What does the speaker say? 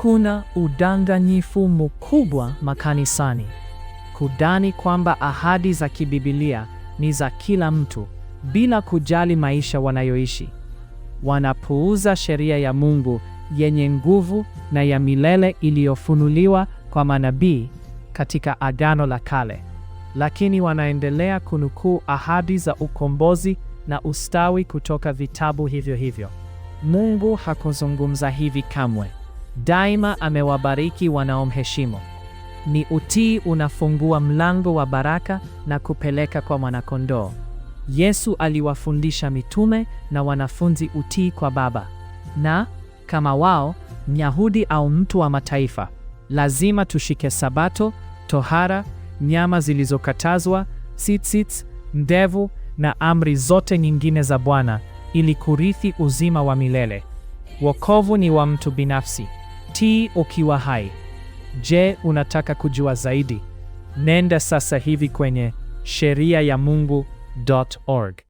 Kuna udanganyifu mkubwa makanisani, kudhani kwamba ahadi za kibibilia ni za kila mtu bila kujali maisha wanayoishi. Wanapuuza sheria ya Mungu yenye nguvu na ya milele iliyofunuliwa kwa manabii katika Agano la Kale, lakini wanaendelea kunukuu ahadi za ukombozi na ustawi kutoka vitabu hivyo hivyo. Mungu hakuzungumza hivi kamwe. Daima amewabariki wanaomheshimu. Ni utii unafungua mlango wa baraka na kupeleka kwa mwanakondoo. Yesu aliwafundisha mitume na wanafunzi utii kwa Baba. Na kama wao, Myahudi au mtu wa mataifa, lazima tushike Sabato, tohara, nyama zilizokatazwa, tzitzit, ndevu na amri zote nyingine za Bwana ili kurithi uzima wa milele. Wokovu ni wa mtu binafsi. Tii ukiwa hai. Je, unataka kujua zaidi? Nenda sasa hivi kwenye sheriayamungu.org.